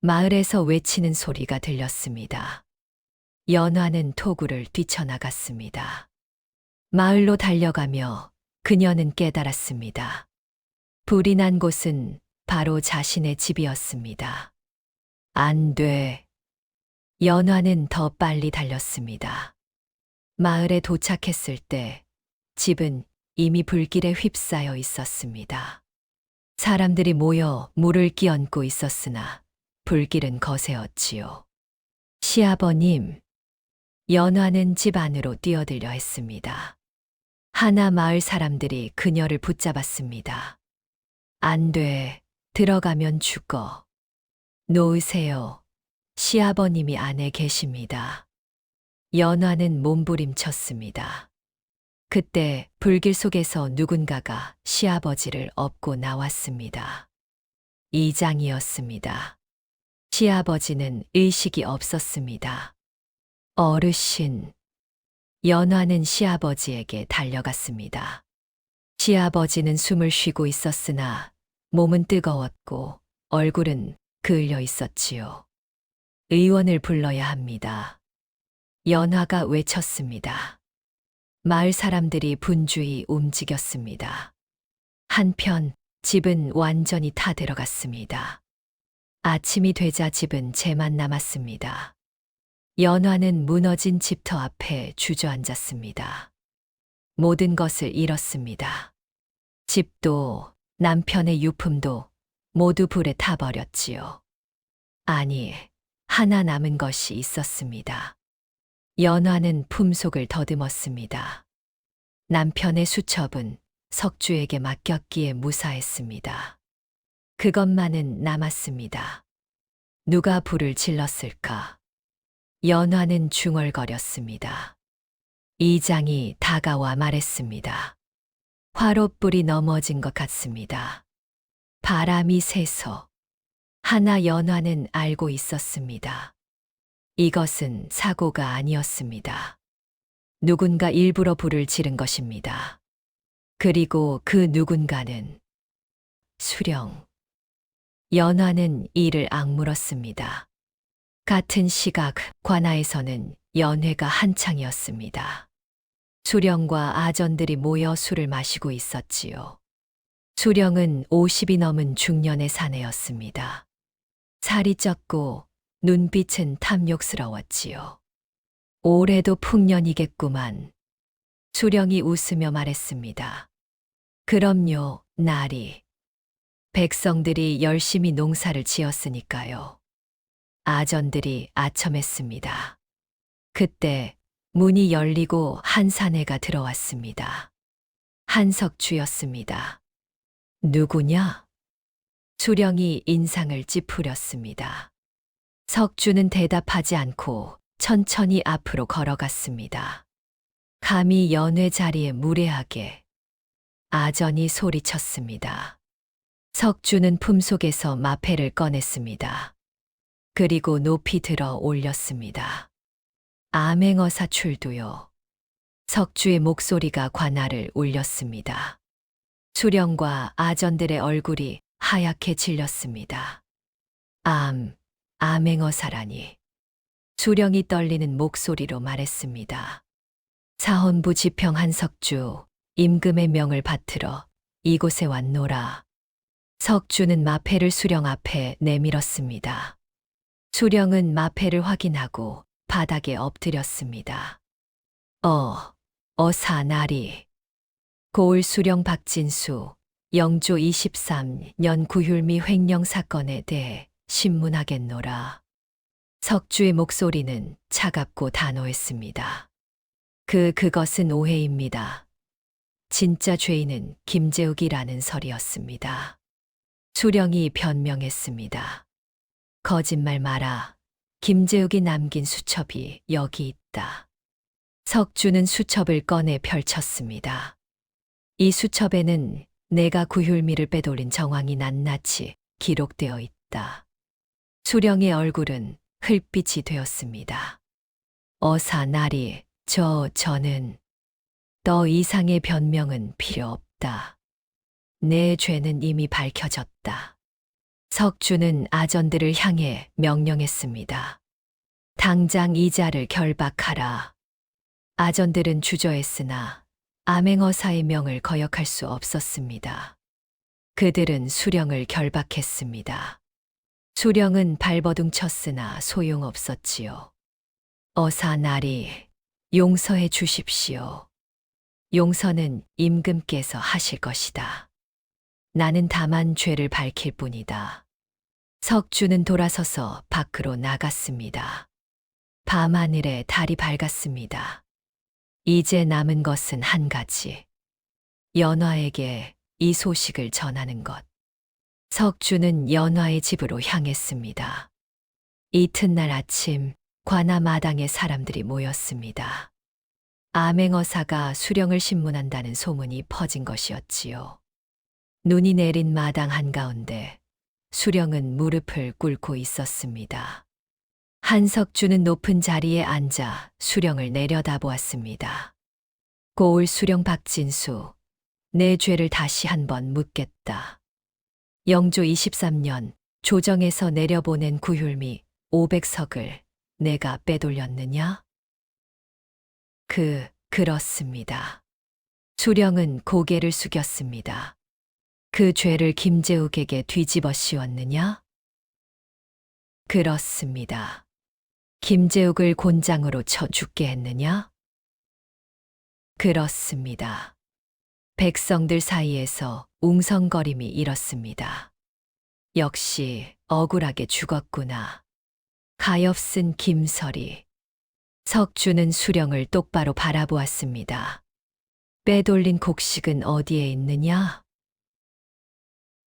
마을에서 외치는 소리가 들렸습니다. 연화는 토굴을 뛰쳐나갔습니다. 마을로 달려가며 그녀는 깨달았습니다. 불이 난 곳은 바로 자신의 집이었습니다. 안 돼. 연화는 더 빨리 달렸습니다. 마을에 도착했을 때 집은 이미 불길에 휩싸여 있었습니다. 사람들이 모여 물을 끼얹고 있었으나 불길은 거세었지요. 시아버님, 연화는 집 안으로 뛰어들려 했습니다. 하나 마을 사람들이 그녀를 붙잡았습니다. 안 돼. 들어가면 죽어. 놓으세요. 시아버님이 안에 계십니다. 연화는 몸부림쳤습니다. 그때 불길 속에서 누군가가 시아버지를 업고 나왔습니다. 이장이었습니다. 시아버지는 의식이 없었습니다. 어르신. 연화는 시아버지에게 달려갔습니다. 시아버지는 숨을 쉬고 있었으나 몸은 뜨거웠고 얼굴은 그을려 있었지요. 의원을 불러야 합니다. 연화가 외쳤습니다. 마을 사람들이 분주히 움직였습니다. 한편 집은 완전히 타들어갔습니다. 아침이 되자 집은 재만 남았습니다. 연화는 무너진 집터 앞에 주저앉았습니다. 모든 것을 잃었습니다. 집도 남편의 유품도 모두 불에 타버렸지요. 아니, 하나 남은 것이 있었습니다. 연화는 품속을 더듬었습니다. 남편의 수첩은 석주에게 맡겼기에 무사했습니다. 그것만은 남았습니다. 누가 불을 질렀을까? 연화는 중얼거렸습니다. 이장이 다가와 말했습니다. 화롯불이 넘어진 것 같습니다. 바람이 세서. 하나 연화는 알고 있었습니다. 이것은 사고가 아니었습니다. 누군가 일부러 불을 지른 것입니다. 그리고 그 누군가는 수령. 연화는 이를 악물었습니다. 같은 시각 관아에서는 연회가 한창이었습니다. 수령과 아전들이 모여 술을 마시고 있었지요. 수령은 50이 넘은 중년의 사내였습니다. 살이 쪘고 눈빛은 탐욕스러웠지요. 올해도 풍년이겠구만. 수령이 웃으며 말했습니다. 그럼요, 나리. 백성들이 열심히 농사를 지었으니까요. 아전들이 아첨했습니다. 그때 문이 열리고 한 사내가 들어왔습니다. 한석주였습니다. 누구냐? 수령이 인상을 찌푸렸습니다. 석주는 대답하지 않고 천천히 앞으로 걸어갔습니다. 감히 연회 자리에 무례하게. 아전이 소리쳤습니다. 석주는 품속에서 마패를 꺼냈습니다. 그리고 높이 들어 올렸습니다. 암행어사 출두요. 석주의 목소리가 관아를 울렸습니다. 수령과 아전들의 얼굴이 하얗게 질렸습니다. 암행어사라니. 수령이 떨리는 목소리로 말했습니다. 사헌부 지평 한석주, 임금의 명을 받들어 이곳에 왔노라. 석주는 마패를 수령 앞에 내밀었습니다. 수령은 마패를 확인하고 바닥에 엎드렸습니다. 어사나리. 고을 수령 박진수, 영조 23년 구휼미 횡령 사건에 대해 신문하겠노라. 석주의 목소리는 차갑고 단호했습니다. 그것은 오해입니다. 진짜 죄인은 김재욱이라는 설이었습니다. 수령이 변명했습니다. 거짓말 마라. 김재욱이 남긴 수첩이 여기 있다. 석주는 수첩을 꺼내 펼쳤습니다. 이 수첩에는 내가 구휼미를 빼돌린 정황이 낱낱이 기록되어 있다. 수령의 얼굴은 흙빛이 되었습니다. 어사나리, 저는 더 이상의 변명은 필요 없다. 내 죄는 이미 밝혀졌다. 석주는 아전들을 향해 명령했습니다. 당장 이 자를 결박하라. 아전들은 주저했으나 암행어사의 명을 거역할 수 없었습니다. 그들은 수령을 결박했습니다. 수령은 발버둥 쳤으나 소용없었지요. 어사나리, 용서해 주십시오. 용서는 임금께서 하실 것이다. 나는 다만 죄를 밝힐 뿐이다. 석주는 돌아서서 밖으로 나갔습니다. 밤하늘에 달이 밝았습니다. 이제 남은 것은 한 가지. 연화에게 이 소식을 전하는 것. 석주는 연화의 집으로 향했습니다. 이튿날 아침 관아 마당에 사람들이 모였습니다. 암행어사가 수령을 신문한다는 소문이 퍼진 것이었지요. 눈이 내린 마당 한가운데 수령은 무릎을 꿇고 있었습니다. 한석주는 높은 자리에 앉아 수령을 내려다보았습니다. 고을 수령 박진수, 내 죄를 다시 한번 묻겠다. 영조 23년 조정에서 내려보낸 구휼미 500석을 내가 빼돌렸느냐? 그렇습니다. 수령은 고개를 숙였습니다. 그 죄를 김재욱에게 뒤집어 씌웠느냐? 그렇습니다. 김재욱을 곤장으로 쳐 죽게 했느냐? 그렇습니다. 백성들 사이에서 웅성거림이 일었습니다. 역시 억울하게 죽었구나. 가엾은 김설이. 석주는 수령을 똑바로 바라보았습니다. 빼돌린 곡식은 어디에 있느냐?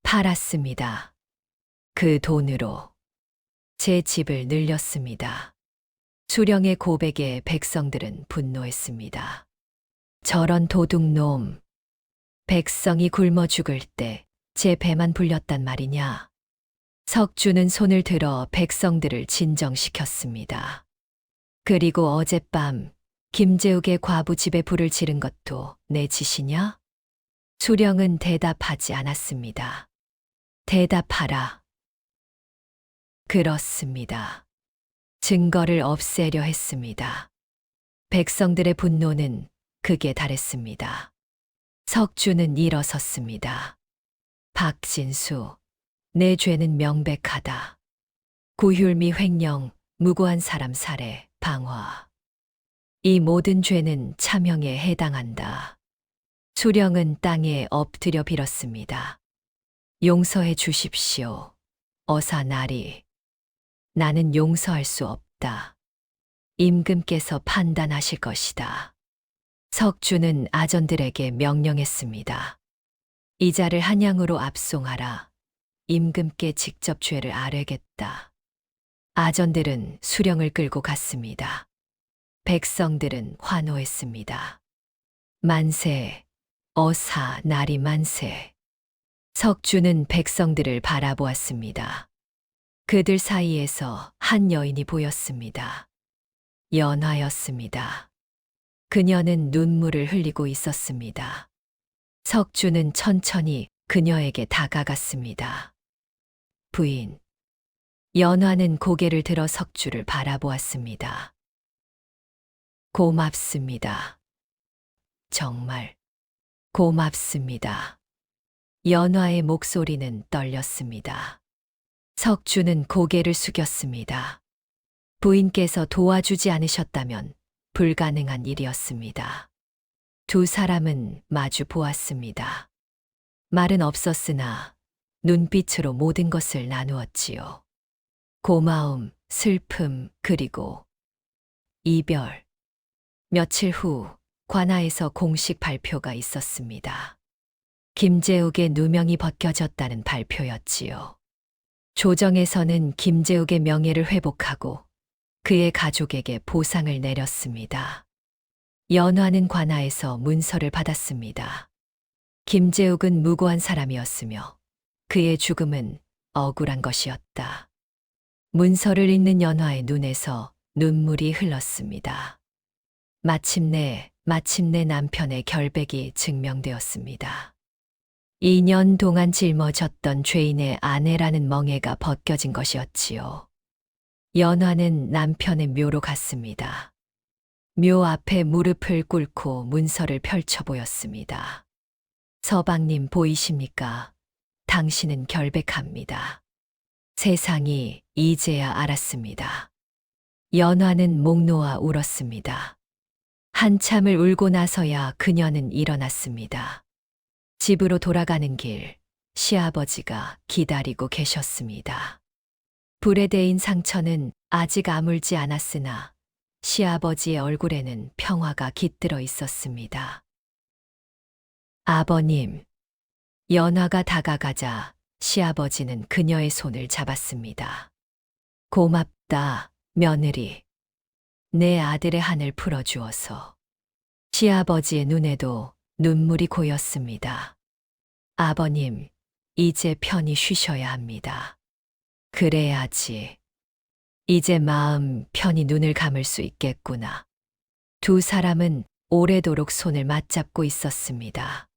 팔았습니다. 그 돈으로 제 집을 늘렸습니다. 수령의 고백에 백성들은 분노했습니다. 저런 도둑놈, 백성이 굶어 죽을 때 제 배만 불렸단 말이냐? 석주는 손을 들어 백성들을 진정시켰습니다. 그리고 어젯밤 김재욱의 과부 집에 불을 지른 것도 내 짓이냐? 수령은 대답하지 않았습니다. 대답하라. 그렇습니다. 증거를 없애려 했습니다. 백성들의 분노는 극에 달했습니다. 석주는 일어섰습니다. 박진수, 내 죄는 명백하다. 구휼미 횡령, 무고한 사람 살해, 방화. 이 모든 죄는 차명에 해당한다. 수령은 땅에 엎드려 빌었습니다. 용서해 주십시오. 어사나리. 나는 용서할 수 없다. 임금께서 판단하실 것이다. 석주는 아전들에게 명령했습니다. 이자를 한양으로 압송하라. 임금께 직접 죄를 아뢰겠다. 아전들은 수령을 끌고 갔습니다. 백성들은 환호했습니다. 만세, 어사 나리 만세. 석주는 백성들을 바라보았습니다. 그들 사이에서 한 여인이 보였습니다. 연화였습니다. 그녀는 눈물을 흘리고 있었습니다. 석주는 천천히 그녀에게 다가갔습니다. 부인. 연화는 고개를 들어 석주를 바라보았습니다. 고맙습니다. 정말 고맙습니다. 연화의 목소리는 떨렸습니다. 석주는 고개를 숙였습니다. 부인께서 도와주지 않으셨다면 불가능한 일이었습니다. 두 사람은 마주 보았습니다. 말은 없었으나 눈빛으로 모든 것을 나누었지요. 고마움, 슬픔, 그리고 이별. 며칠 후 관아에서 공식 발표가 있었습니다. 김재욱의 누명이 벗겨졌다는 발표였지요. 조정에서는 김재욱의 명예를 회복하고 그의 가족에게 보상을 내렸습니다. 연화는 관아에서 문서를 받았습니다. 김재욱은 무고한 사람이었으며 그의 죽음은 억울한 것이었다. 문서를 읽는 연화의 눈에서 눈물이 흘렀습니다. 마침내 남편의 결백이 증명되었습니다. 2년 동안 짊어졌던 죄인의 아내라는 멍해가 벗겨진 것이었지요. 연화는 남편의 묘로 갔습니다. 묘 앞에 무릎을 꿇고 문서를 펼쳐 보였습니다. 서방님 보이십니까? 당신은 결백합니다. 세상이 이제야 알았습니다. 연화는 목 놓아 울었습니다. 한참을 울고 나서야 그녀는 일어났습니다. 집으로 돌아가는 길, 시아버지가 기다리고 계셨습니다. 불에 데인 상처는 아직 아물지 않았으나 시아버지의 얼굴에는 평화가 깃들어 있었습니다. 아버님, 연화가 다가가자 시아버지는 그녀의 손을 잡았습니다. 고맙다, 며느리. 내 아들의 한을 풀어주어서. 시아버지의 눈에도 눈물이 고였습니다. 아버님, 이제 편히 쉬셔야 합니다. 그래야지. 이제 마음 편히 눈을 감을 수 있겠구나. 두 사람은 오래도록 손을 맞잡고 있었습니다.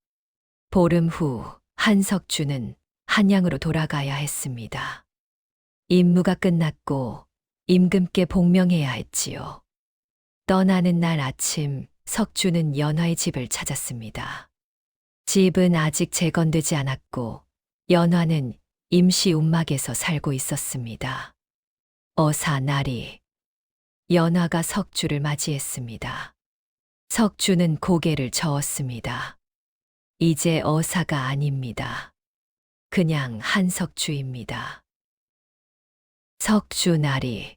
보름 후 한석주는 한양으로 돌아가야 했습니다. 임무가 끝났고 임금께 복명해야 했지요. 떠나는 날 아침 석주는 연화의 집을 찾았습니다. 집은 아직 재건되지 않았고 연화는 임시 움막에서 살고 있었습니다. 어사나리. 연화가 석주를 맞이했습니다. 석주는 고개를 저었습니다. 이제 어사가 아닙니다. 그냥 한석주입니다. 석주나리.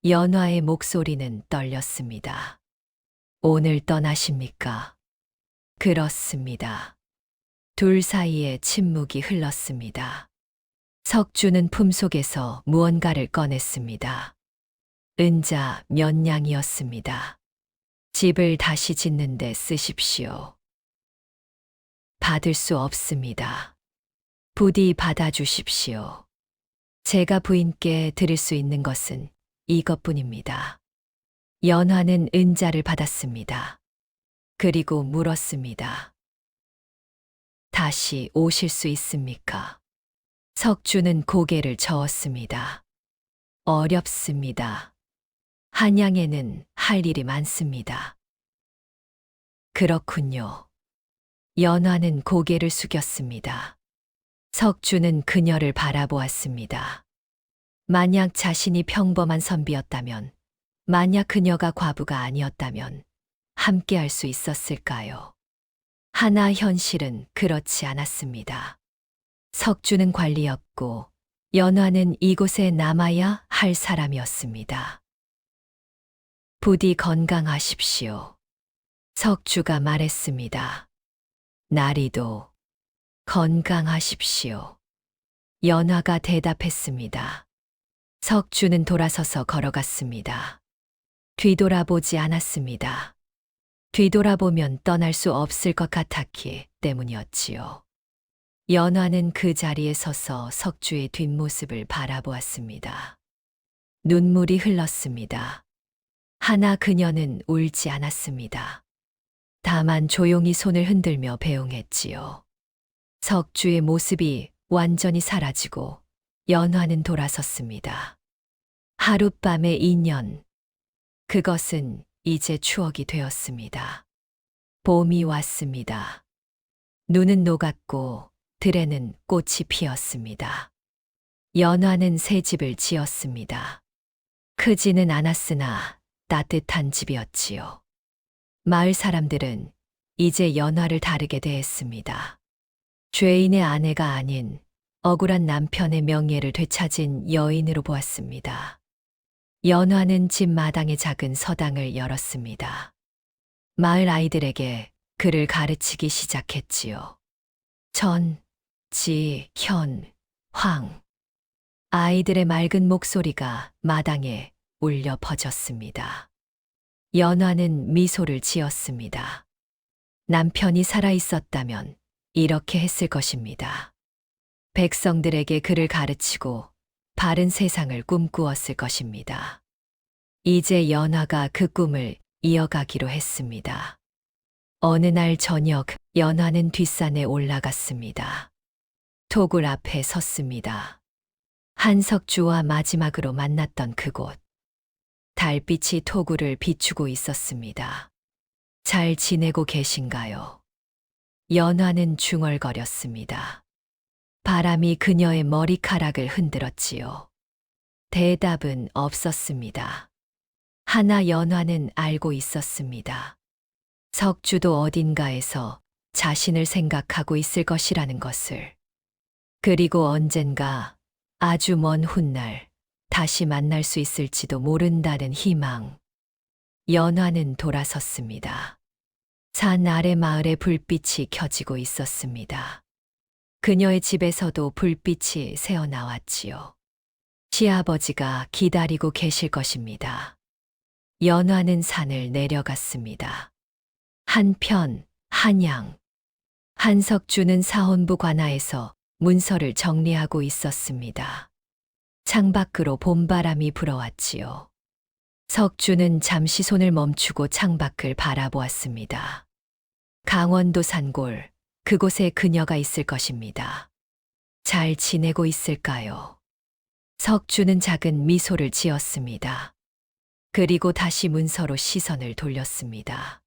연화의 목소리는 떨렸습니다. 오늘 떠나십니까? 그렇습니다. 둘 사이에 침묵이 흘렀습니다. 석주는 품속에서 무언가를 꺼냈습니다. 은자 몇 냥이었습니다. 집을 다시 짓는데 쓰십시오. 받을 수 없습니다. 부디 받아주십시오. 제가 부인께 드릴 수 있는 것은 이것뿐입니다. 연화는 은자를 받았습니다. 그리고 물었습니다. 다시 오실 수 있습니까? 석주는 고개를 저었습니다. 어렵습니다. 한양에는 할 일이 많습니다. 그렇군요. 연화는 고개를 숙였습니다. 석주는 그녀를 바라보았습니다. 만약 자신이 평범한 선비였다면, 만약 그녀가 과부가 아니었다면 함께할 수 있었을까요? 하나 현실은 그렇지 않았습니다. 석주는 관리였고 연화는 이곳에 남아야 할 사람이었습니다. 부디 건강하십시오. 석주가 말했습니다. 나리도 건강하십시오. 연화가 대답했습니다. 석주는 돌아서서 걸어갔습니다. 뒤돌아보지 않았습니다. 뒤돌아보면 떠날 수 없을 것 같았기 때문이었지요. 연화는 그 자리에 서서 석주의 뒷모습을 바라보았습니다. 눈물이 흘렀습니다. 하나 그녀는 울지 않았습니다. 다만 조용히 손을 흔들며 배웅했지요. 석주의 모습이 완전히 사라지고 연화는 돌아섰습니다. 하룻밤의 인연. 그것은 이제 추억이 되었습니다. 봄이 왔습니다. 눈은 녹았고 들에는 꽃이 피었습니다. 연화는 새 집을 지었습니다. 크지는 않았으나 따뜻한 집이었지요. 마을 사람들은 이제 연화를 다르게 대했습니다. 죄인의 아내가 아닌 억울한 남편의 명예를 되찾은 여인으로 보았습니다. 연화는 집 마당에 작은 서당을 열었습니다. 마을 아이들에게 글을 가르치기 시작했지요. 전, 지, 현, 황. 아이들의 맑은 목소리가 마당에 울려 퍼졌습니다. 연화는 미소를 지었습니다. 남편이 살아 있었다면 이렇게 했을 것입니다. 백성들에게 글을 가르치고 바른 세상을 꿈꾸었을 것입니다. 이제 연화가 그 꿈을 이어가기로 했습니다. 어느 날 저녁 연화는 뒷산에 올라갔습니다. 토굴 앞에 섰습니다. 한석주와 마지막으로 만났던 그곳. 달빛이 토굴을 비추고 있었습니다. 잘 지내고 계신가요? 연화는 중얼거렸습니다. 바람이 그녀의 머리카락을 흔들었지요. 대답은 없었습니다. 하나 연화는 알고 있었습니다. 석주도 어딘가에서 자신을 생각하고 있을 것이라는 것을. 그리고 언젠가 아주 먼 훗날 다시 만날 수 있을지도 모른다는 희망. 연화는 돌아섰습니다. 산 아래 마을에 불빛이 켜지고 있었습니다. 그녀의 집에서도 불빛이 새어나왔지요. 시아버지가 기다리고 계실 것입니다. 연화는 산을 내려갔습니다. 한편 한양. 한석주는 사원부 관하에서 문서를 정리하고 있었습니다. 창밖으로 봄바람이 불어왔지요. 석주는 잠시 손을 멈추고 창밖을 바라보았습니다. 강원도 산골, 그곳에 그녀가 있을 것입니다. 잘 지내고 있을까요? 석주는 작은 미소를 지었습니다. 그리고 다시 문서로 시선을 돌렸습니다.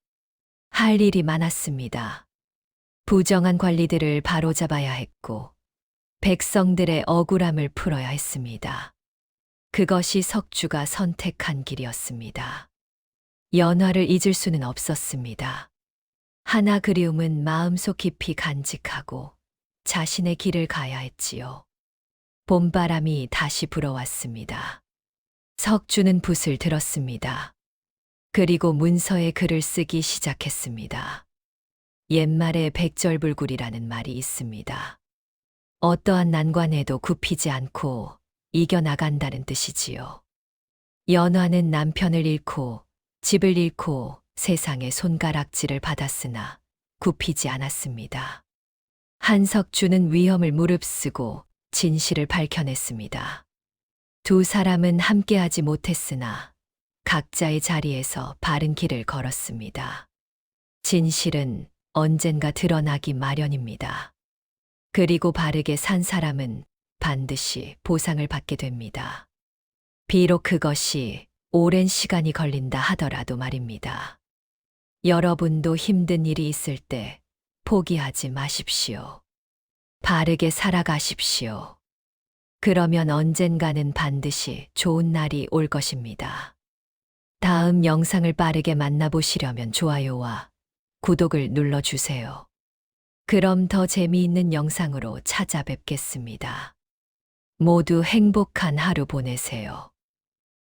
할 일이 많았습니다. 부정한 관리들을 바로잡아야 했고, 백성들의 억울함을 풀어야 했습니다. 그것이 석주가 선택한 길이었습니다. 연화를 잊을 수는 없었습니다. 하나 그리움은 마음속 깊이 간직하고 자신의 길을 가야 했지요. 봄바람이 다시 불어왔습니다. 석주는 붓을 들었습니다. 그리고 문서에 글을 쓰기 시작했습니다. 옛말에 백절불굴이라는 말이 있습니다. 어떠한 난관에도 굽히지 않고 이겨나간다는 뜻이지요. 연화는 남편을 잃고 집을 잃고 세상의 손가락질을 받았으나 굽히지 않았습니다. 한석주는 위험을 무릅쓰고 진실을 밝혀냈습니다. 두 사람은 함께하지 못했으나 각자의 자리에서 바른 길을 걸었습니다. 진실은 언젠가 드러나기 마련입니다. 그리고 바르게 산 사람은 반드시 보상을 받게 됩니다. 비록 그것이 오랜 시간이 걸린다 하더라도 말입니다. 여러분도 힘든 일이 있을 때 포기하지 마십시오. 바르게 살아가십시오. 그러면 언젠가는 반드시 좋은 날이 올 것입니다. 다음 영상을 빠르게 만나보시려면 좋아요와 구독을 눌러주세요. 그럼 더 재미있는 영상으로 찾아뵙겠습니다. 모두 행복한 하루 보내세요.